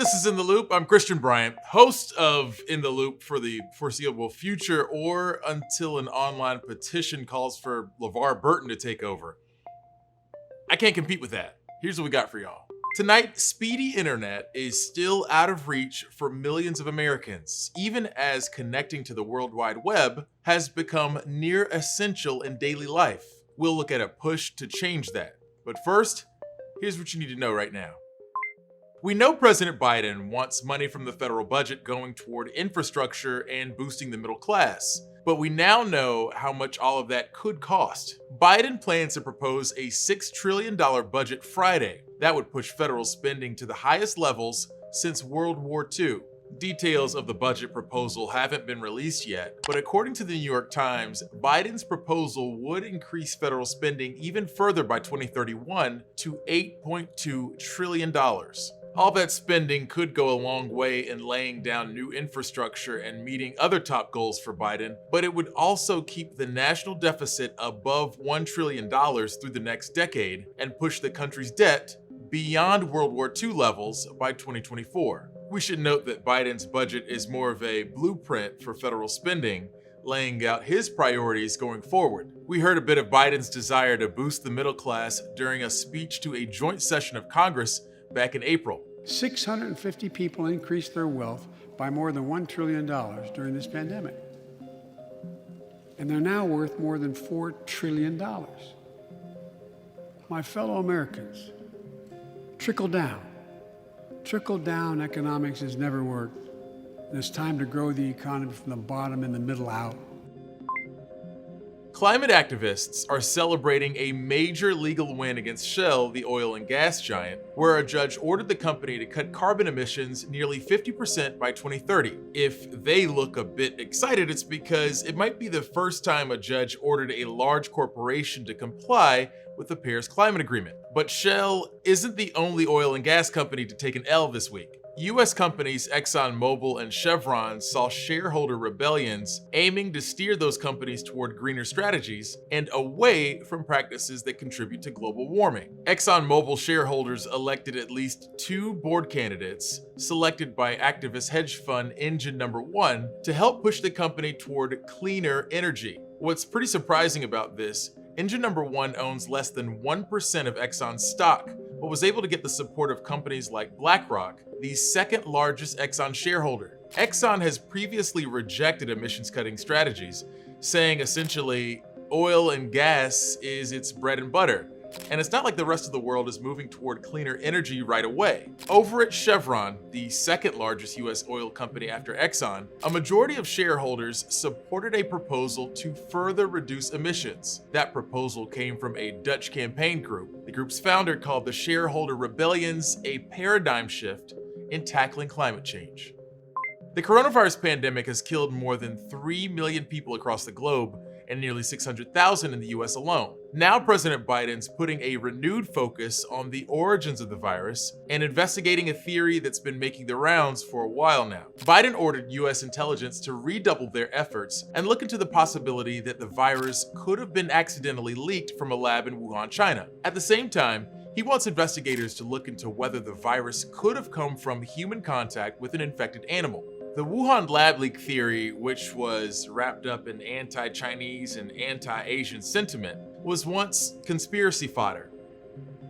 This is In the Loop. I'm Christian Bryant, host of In the Loop for the foreseeable future or until an online petition calls for LeVar Burton to take over. I can't compete with that. Here's what we got for y'all. Tonight, speedy internet is still out of reach for millions of Americans, even as connecting to the World Wide Web has become near essential in daily life. We'll look at a push to change that. But first, here's what you need to know right now. We know President Biden wants money from the federal budget going toward infrastructure and boosting the middle class, but we now know how much all of that could cost. Biden plans to propose a $6 trillion budget Friday. That would push federal spending to the highest levels since World War II. Details of the budget proposal haven't been released yet, but according to the New York Times, Biden's proposal would increase federal spending even further by 2031 to $8.2 trillion. All that spending could go a long way in laying down new infrastructure and meeting other top goals for Biden, but it would also keep the national deficit above $1 trillion through the next decade and push the country's debt beyond World War II levels by 2024. We should note that Biden's budget is more of a blueprint for federal spending, laying out his priorities going forward. We heard a bit of Biden's desire to boost the middle class during a speech to a joint session of Congress back in April. 650 people increased their wealth by more than $1 trillion during this pandemic. And they're now worth more than $4 trillion. My fellow Americans, trickle down economics has never worked. And it's time to grow the economy from the bottom and the middle out. Climate activists are celebrating a major legal win against Shell, the oil and gas giant, where a judge ordered the company to cut carbon emissions nearly 50% by 2030. If they look a bit excited, it's because it might be the first time a judge ordered a large corporation to comply with the Paris Climate Agreement. But Shell isn't the only oil and gas company to take an L this week. U.S. companies ExxonMobil and Chevron saw shareholder rebellions aiming to steer those companies toward greener strategies and away from practices that contribute to global warming. ExxonMobil shareholders elected at least 2 board candidates, selected by activist hedge fund Engine No. 1, to help push the company toward cleaner energy. What's pretty surprising about this, Engine No. 1 owns less than 1% of Exxon's stock, but was able to get the support of companies like BlackRock, the second largest Exxon shareholder. Exxon has previously rejected emissions-cutting strategies, saying essentially, oil and gas is its bread and butter. And it's not like the rest of the world is moving toward cleaner energy right away. Over at Chevron, the second largest US oil company after Exxon, a majority of shareholders supported a proposal to further reduce emissions. That proposal came from a Dutch campaign group. The group's founder called the shareholder rebellions a paradigm shift in tackling climate change. The coronavirus pandemic has killed more than 3 million people across the globe and nearly 600,000 in the US alone. Now President Biden's putting a renewed focus on the origins of the virus and investigating a theory that's been making the rounds for a while now. Biden ordered US intelligence to redouble their efforts and look into the possibility that the virus could have been accidentally leaked from a lab in Wuhan, China. At the same time, he wants investigators to look into whether the virus could have come from human contact with an infected animal. The Wuhan lab leak theory, which was wrapped up in anti-Chinese and anti-Asian sentiment, was once conspiracy fodder.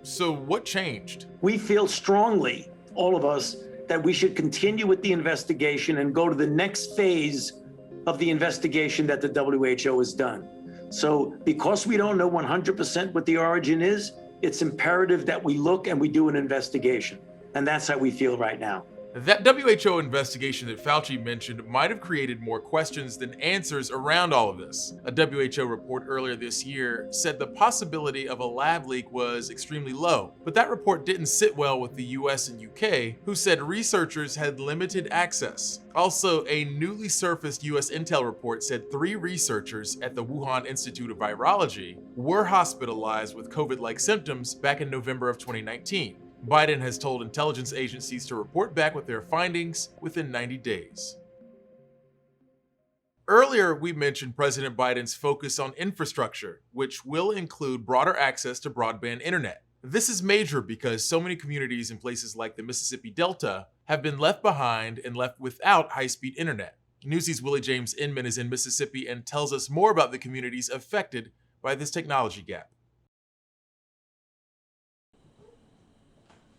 So what changed? We feel strongly, all of us, that we should continue with the investigation and go to the next phase of the investigation that the WHO has done. So because we don't know 100% what the origin is, it's imperative that we look and we do an investigation. And that's how we feel right now. That WHO investigation that Fauci mentioned might have created more questions than answers around all of this. A WHO report earlier this year said the possibility of a lab leak was extremely low, but that report didn't sit well with the US and UK, who said researchers had limited access. Also, a newly surfaced US intel report said 3 researchers at the Wuhan Institute of Virology were hospitalized with COVID-like symptoms back in November of 2019. Biden has told intelligence agencies to report back with their findings within 90 days. Earlier, we mentioned President Biden's focus on infrastructure, which will include broader access to broadband internet. This is major because so many communities in places like the Mississippi Delta have been left behind and left without high-speed internet. Newsy's Willie James Inman is in Mississippi and tells us more about the communities affected by this technology gap.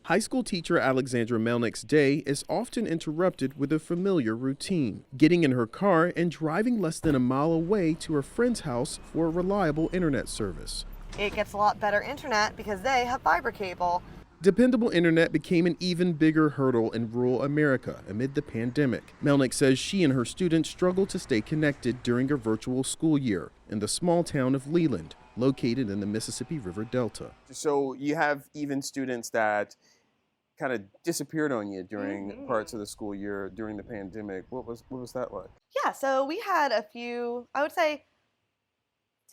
High school teacher Alexandra Melnick's day is often interrupted with a familiar routine, getting in her car and driving less than a mile away to her friend's house for a reliable internet service. It gets a lot better internet because they have fiber cable. Dependable internet became an even bigger hurdle in rural America amid the pandemic. Melnick says she and her students struggle to stay connected during a virtual school year in the small town of Leland, located in the Mississippi River Delta. So you have even students that kind of disappeared on you during parts of the school year during the pandemic. What was that like? Yeah, so we had a few, I would say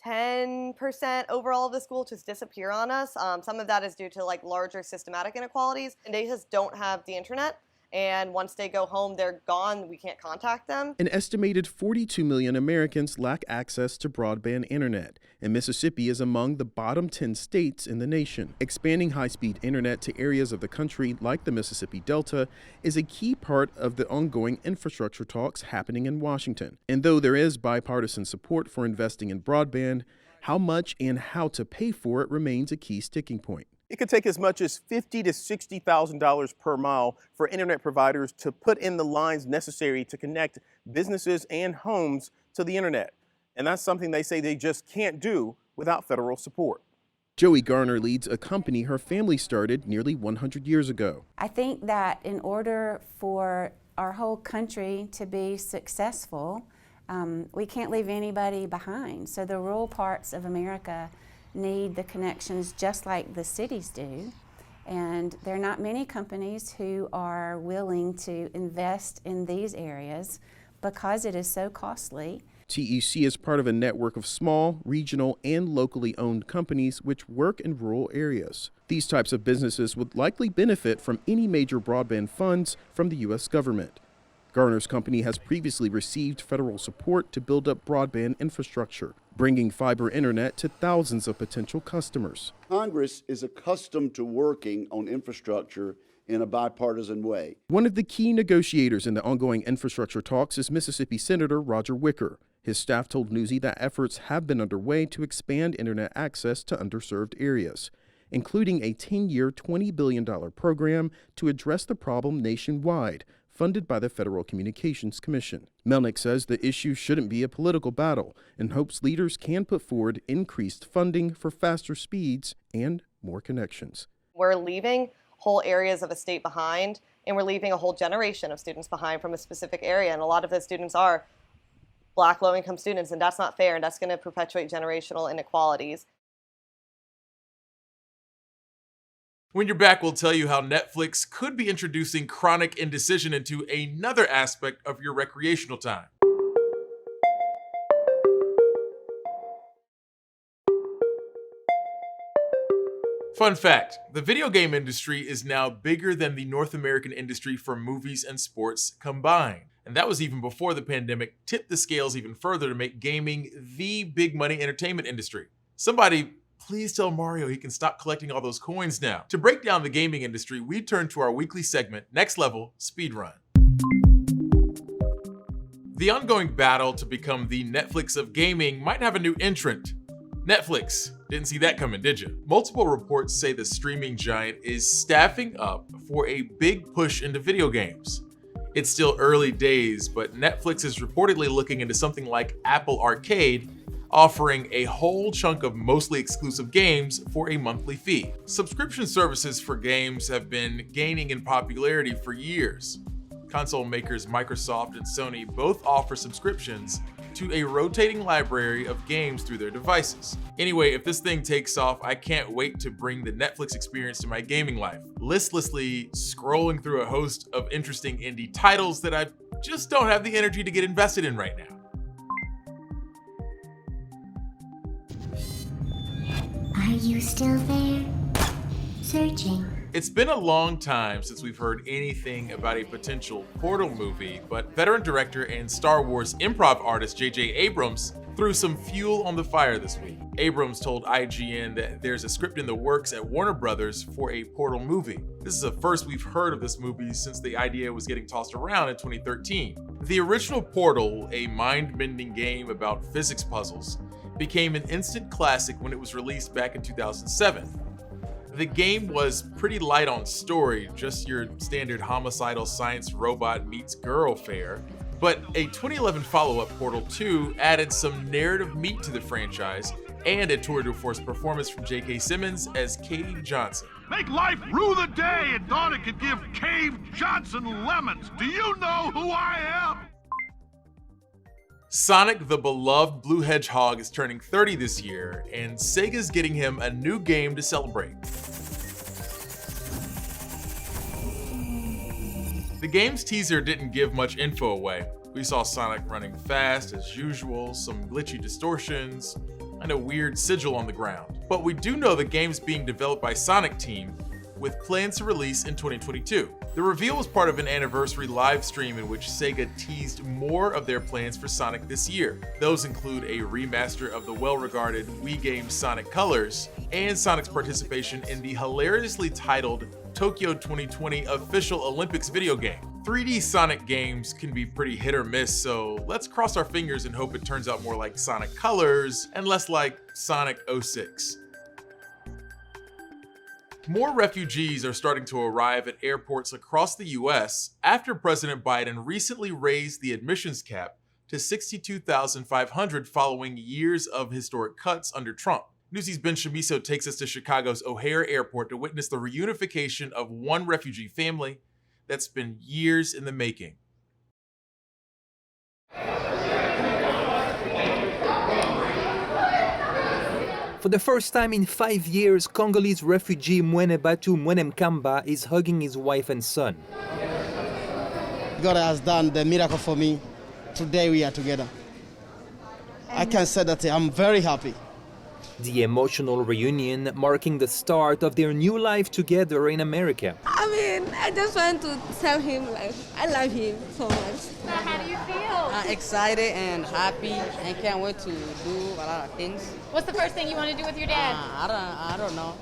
10% overall of the school just disappear on us. Some of that is due to like larger systematic inequalities, and they just don't have the internet. And once they go home, they're gone. We can't contact them. An estimated 42 million Americans lack access to broadband internet, and Mississippi is among the bottom 10 states in the nation. Expanding high-speed internet to areas of the country like the Mississippi Delta is a key part of the ongoing infrastructure talks happening in Washington. And though there is bipartisan support for investing in broadband, how much and how to pay for it remains a key sticking point. It could take as much as $50,000 to $60,000 per mile for internet providers to put in the lines necessary to connect businesses and homes to the internet. And that's something they say they just can't do without federal support. Joey Garner leads a company her family started nearly 100 years ago. I think that in order for our whole country to be successful, we can't leave anybody behind. So the rural parts of America need the connections just like the cities do. And there are not many companies who are willing to invest in these areas because it is so costly. TEC is part of a network of small, regional, and locally owned companies which work in rural areas. These types of businesses would likely benefit from any major broadband funds from the U.S. government. Garner's company has previously received federal support to build up broadband infrastructure, bringing fiber internet to thousands of potential customers. Congress is accustomed to working on infrastructure in a bipartisan way. One of the key negotiators in the ongoing infrastructure talks is Mississippi Senator Roger Wicker. His staff told Newsy that efforts have been underway to expand internet access to underserved areas, including a 10-year, $20 billion program to address the problem nationwide, funded by the Federal Communications Commission. Melnick says the issue shouldn't be a political battle and hopes leaders can put forward increased funding for faster speeds and more connections. We're leaving whole areas of a state behind, and we're leaving a whole generation of students behind from a specific area. And a lot of those students are Black low-income students, and that's not fair, and that's going to perpetuate generational inequalities. When you're back, we'll tell you how Netflix could be introducing chronic indecision into another aspect of your recreational time. Fun fact, the video game industry is now bigger than the North American industry for movies and sports combined. And that was even before the pandemic tipped the scales even further to make gaming the big money entertainment industry. Somebody please tell Mario he can stop collecting all those coins now. To break down the gaming industry, we turn to our weekly segment, Next Level Speedrun. The ongoing battle to become the Netflix of gaming might have a new entrant. Netflix. Didn't see that coming, did you? Multiple reports say the streaming giant is staffing up for a big push into video games. It's still early days, but Netflix is reportedly looking into something like Apple Arcade, offering a whole chunk of mostly exclusive games for a monthly fee. Subscription services for games have been gaining in popularity for years. Console makers Microsoft and Sony both offer subscriptions to a rotating library of games through their devices. Anyway, if this thing takes off, I can't wait to bring the Netflix experience to my gaming life, listlessly scrolling through a host of interesting indie titles that I just don't have the energy to get invested in right now. Are you still there? Searching. It's been a long time since we've heard anything about a potential Portal movie, but veteran director and Star Wars improv artist J.J. Abrams threw some fuel on the fire this week. Abrams told IGN that there's a script in the works at Warner Brothers for a Portal movie. This is the first we've heard of this movie since the idea was getting tossed around in 2013. The original Portal, a mind-bending game about physics puzzles, became an instant classic when it was released back in 2007. The game was pretty light on story, just your standard homicidal science robot meets girl fare. But a 2011 follow-up, Portal 2, added some narrative meat to the franchise and a tour de force performance from J.K. Simmons as Cave Johnson. Make life rue the day and thought it could give Cave Johnson lemons. Do you know who I am? Sonic the beloved Blue Hedgehog is turning 30 this year, and Sega's getting him a new game to celebrate. The game's teaser didn't give much info away. We saw Sonic running fast as usual, some glitchy distortions, and a weird sigil on the ground. But we do know the game's being developed by Sonic Team, with plans to release in 2022. The reveal was part of an anniversary live stream in which Sega teased more of their plans for Sonic this year. Those include a remaster of the well-regarded Wii game Sonic Colors, and Sonic's participation in the hilariously titled Tokyo 2020 official Olympics video game. 3D Sonic games can be pretty hit or miss, so let's cross our fingers and hope it turns out more like Sonic Colors and less like Sonic 06. More refugees are starting to arrive at airports across the US after President Biden recently raised the admissions cap to 62,500 following years of historic cuts under Trump. Newsy's Ben Shamiso takes us to Chicago's O'Hare Airport to witness the reunification of one refugee family that's been years in the making. For the first time in 5 years, Congolese refugee Mwenebatu Mwenemkamba is hugging his wife and son. God has done the miracle for me. Today we are together. I can say that I'm very happy. The emotional reunion marking the start of their new life together in America. I mean, I just want to tell him, like, I love him so much. So how do you feel? Excited and happy and can't wait to do a lot of things. What's the first thing you want to do with your dad? I don't know.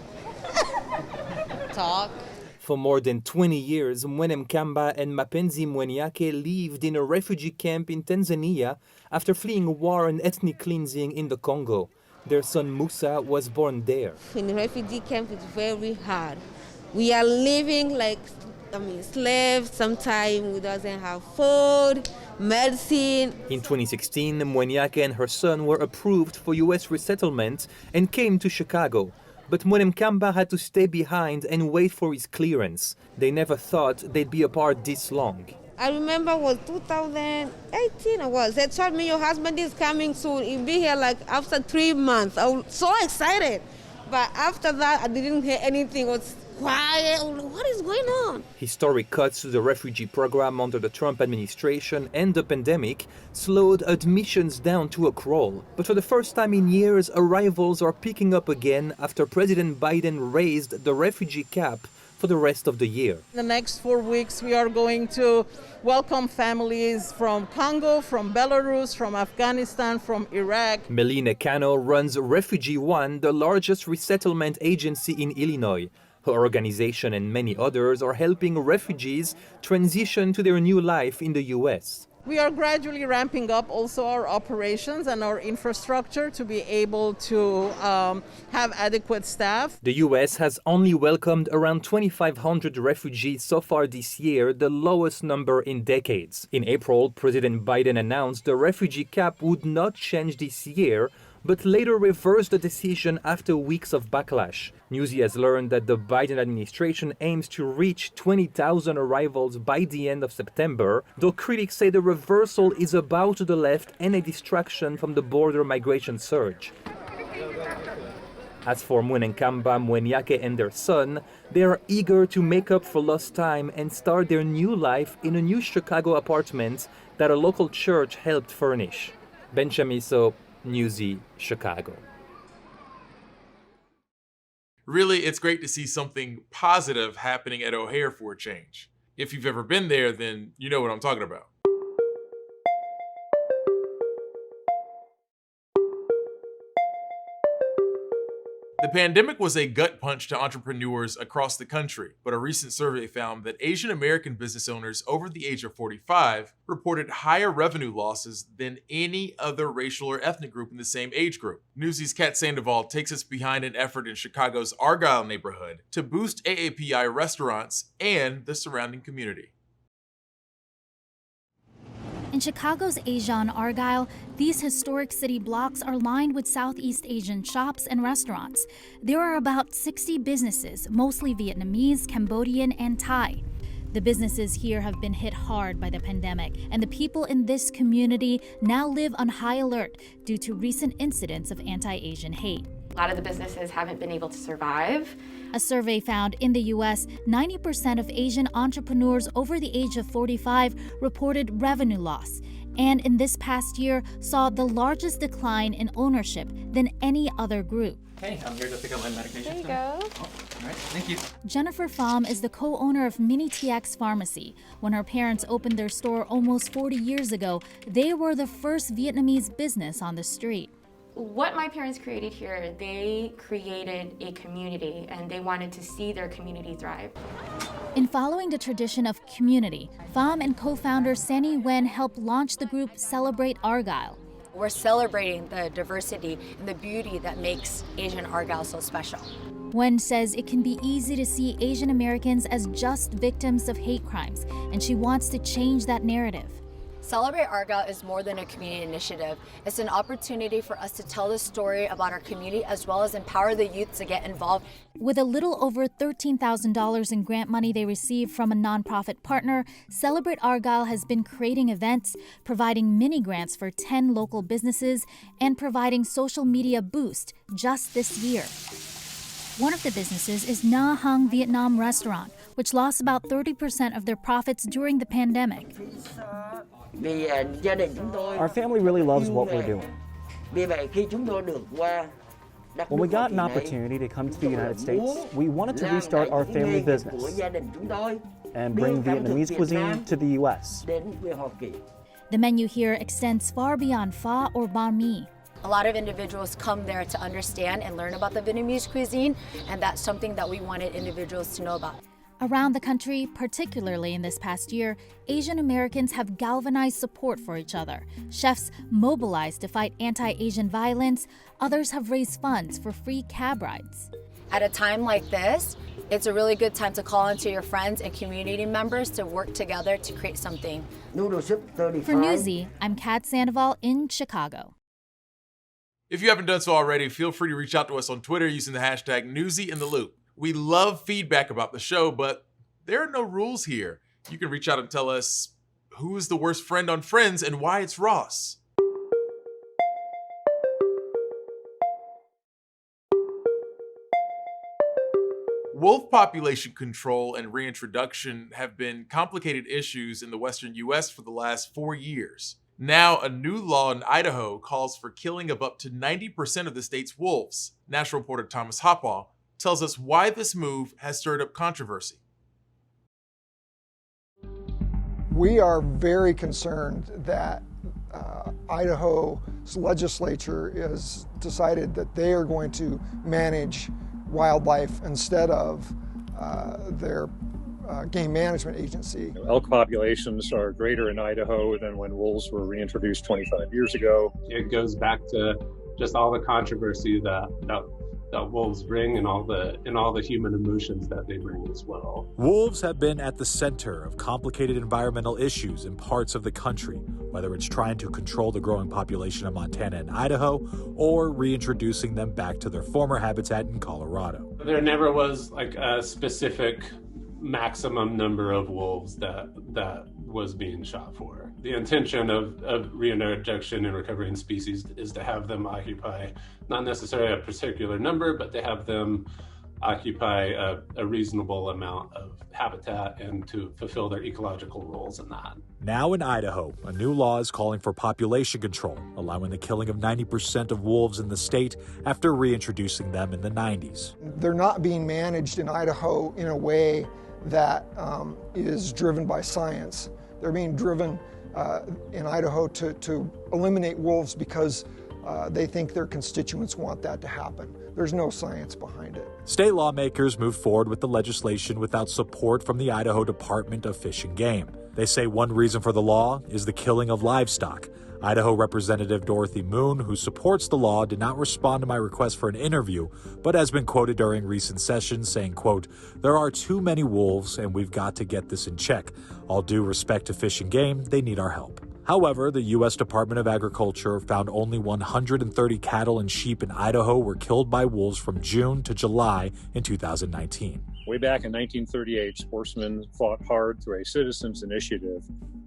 Talk. For more than 20 years, Mwenemkamba and Mapenzi Mwenyake lived in a refugee camp in Tanzania after fleeing war and ethnic cleansing in the Congo. Their son Musa was born there. In the refugee camp, it's very hard. We are living like, slaves. Sometimes we doesn't have food, medicine. In 2016, Mwenyake and her son were approved for U.S. resettlement and came to Chicago. But Mwenemkamba had to stay behind and wait for his clearance. They never thought they'd be apart this long. I remember it was 2018 They told me your husband is coming soon. He'll be here like after 3 months. I was so excited. But after that, I didn't hear anything. It was quiet. What is going on? Historic cuts to the refugee program under the Trump administration and the pandemic slowed admissions down to a crawl. But for the first time in years, arrivals are picking up again after President Biden raised the refugee cap for the rest of the year. In the next 4 weeks, we are going to welcome families from Congo, from Belarus, from Afghanistan, from Iraq. Melina Cano runs Refugee One, the largest resettlement agency in Illinois. Her organization and many others are helping refugees transition to their new life in the U.S. We are gradually ramping up also our operations and our infrastructure to be able to have adequate staff. The U.S. has only welcomed around 2,500 refugees so far this year, the lowest number in decades. In April, President Biden announced the refugee cap would not change this year, but later reversed the decision after weeks of backlash. Newsy has learned that the Biden administration aims to reach 20,000 arrivals by the end of September, though critics say the reversal is a bow to the left and a distraction from the border migration surge. As for Mwenemkamba, Mwenyake and their son, they are eager to make up for lost time and start their new life in a new Chicago apartment that a local church helped furnish. Ben Shamiso, Newsy, Chicago. Really, it's great to see something positive happening at O'Hare for a change. If you've ever been there, then you know what I'm talking about. The pandemic was a gut punch to entrepreneurs across the country, but a recent survey found that Asian American business owners over the age of 45 reported higher revenue losses than any other racial or ethnic group in the same age group. Newsy's Kat Sandoval takes us behind an effort in Chicago's Argyle neighborhood to boost AAPI restaurants and the surrounding community. In Chicago's Asia on Argyle, these historic city blocks are lined with Southeast Asian shops and restaurants. There are about 60 businesses, mostly Vietnamese, Cambodian, and Thai. The businesses here have been hit hard by the pandemic, and the people in this community now live on high alert due to recent incidents of anti-Asian hate. A lot of the businesses haven't been able to survive. A survey found in the U.S., 90% of Asian entrepreneurs over the age of 45 reported revenue loss, and in this past year saw the largest decline in ownership than any other group. Hey, I'm here to pick up my medication. There you go. Oh, all right, thank you. Jennifer Pham is the co-owner of Mini TX Pharmacy. When her parents opened their store almost 40 years ago, they were the first Vietnamese business on the street. What my parents created here, they created a community and they wanted to see their community thrive. In following the tradition of community, Pham and co-founder Sanny Wen helped launch the group Celebrate Argyle. We're celebrating the diversity and the beauty that makes Asian Argyle so special. Wen says it can be easy to see Asian Americans as just victims of hate crimes, and she wants to change that narrative. Celebrate Argyle is more than a community initiative. It's an opportunity for us to tell the story about our community as well as empower the youth to get involved. With a little over $13,000 in grant money they received from a nonprofit partner, Celebrate Argyle has been creating events, providing mini grants for 10 local businesses, and providing social media boost just this year. One of the businesses is Na Hang Vietnam Restaurant, which lost about 30% of their profits during the pandemic. Our family really loves what we're doing. When we got an opportunity to come to the United States, we wanted to restart our family business and bring Vietnamese cuisine to the U.S. The menu here extends far beyond pho or banh mi. A lot of individuals come there to understand and learn about the Vietnamese cuisine, and that's something that we wanted individuals to know about. Around the country, particularly in this past year, Asian Americans have galvanized support for each other. Chefs mobilized to fight anti-Asian violence. Others have raised funds for free cab rides. At a time like this, it's a really good time to call into your friends and community members to work together to create something. For Newsy, I'm Kat Sandoval in Chicago. If you haven't done so already, feel free to reach out to us on Twitter using the hashtag NewsyInTheLoop. We love feedback about the show, but there are no rules here. You can reach out and tell us who is the worst friend on Friends and why it's Ross. Wolf population control and reintroduction have been complicated issues in the western U.S. for the last 4 years. Now, a new law in Idaho calls for killing of up to 90% of the state's wolves. National reporter Thomas Hopaw tells us why this move has stirred up controversy. We are very concerned that Idaho's legislature has decided that they are going to manage wildlife instead of their game management agency. Elk populations are greater in Idaho than when wolves were reintroduced 25 years ago. It goes back to just all the controversy that wolves bring and all the human emotions that they bring as well. Wolves have been at the center of complicated environmental issues in parts of the country, whether it's trying to control the growing population of Montana and Idaho or reintroducing them back to their former habitat in Colorado. There never was like a specific maximum number of wolves that was being shot for. The intention of reintroduction and recovering species is to have them occupy not necessarily a particular number, but to have them occupy a reasonable amount of habitat and to fulfill their ecological roles in that. Now in Idaho, a new law is calling for population control, allowing the killing of 90% of wolves in the state after reintroducing them in the 90s. They're not being managed in Idaho in a way that is driven by science. They're being driven in Idaho to eliminate wolves because they think their constituents want that to happen. There's no science behind it. State lawmakers moved forward with the legislation without support from the Idaho Department of Fish and Game. They say one reason for the law is the killing of livestock. Idaho Representative Dorothy Moon, who supports the law, did not respond to my request for an interview, but has been quoted during recent sessions saying, quote, "There are too many wolves and we've got to get this in check. All due respect to Fish and Game, they need our help." However, the U.S. Department of Agriculture found only 130 cattle and sheep in Idaho were killed by wolves from June to July in 2019. Way back in 1938, sportsmen fought hard through a citizens' initiative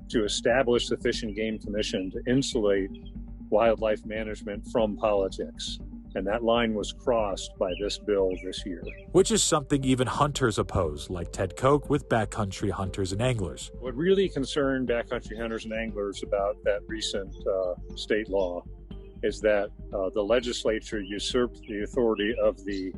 to establish the Fish and Game Commission to insulate wildlife management from politics. And that line was crossed by this bill this year. Which is something even hunters oppose, like Ted Koch with backcountry hunters and anglers. What really concerned backcountry hunters and anglers about that recent state law is that the legislature usurped the authority of the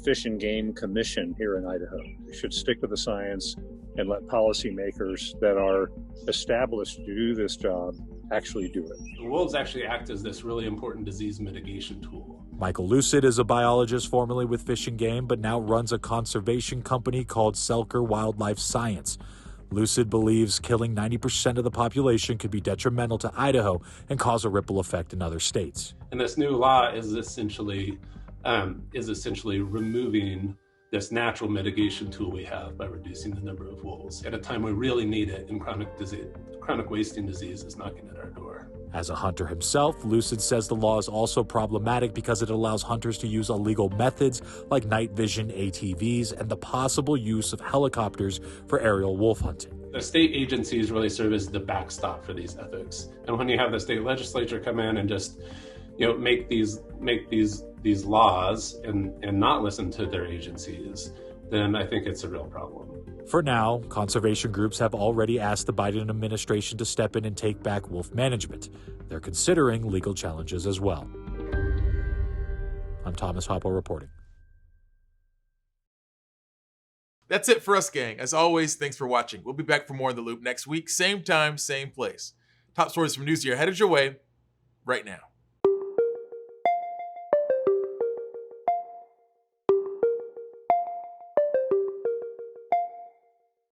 Fish and Game Commission here in Idaho. We should stick to the science and let policymakers that are established to do this job actually do it. The wolves actually act as this really important disease mitigation tool. Michael Lucid is a biologist formerly with Fish and Game, but now runs a conservation company called Selker Wildlife Science. Lucid believes killing 90% of the population could be detrimental to Idaho and cause a ripple effect in other states. And this new law is essentially removing this natural mitigation tool we have by reducing the number of wolves at a time we really need it, and chronic wasting disease is knocking at our door. As a hunter himself, Lucid says the law is also problematic because it allows hunters to use illegal methods like night vision ATVs and the possible use of helicopters for aerial wolf hunting. The state agencies really serve as the backstop for these ethics. And when you have the state legislature come in and just, make these laws and not listen to their agencies, then I think it's a real problem. For now, conservation groups have already asked the Biden administration to step in and take back wolf management. They're considering legal challenges as well. I'm Thomas Hoppo reporting. That's it for us, gang. As always, thanks for watching. We'll be back for more in The Loop next week. Same time, same place. Top stories from Newsy are headed your way right now.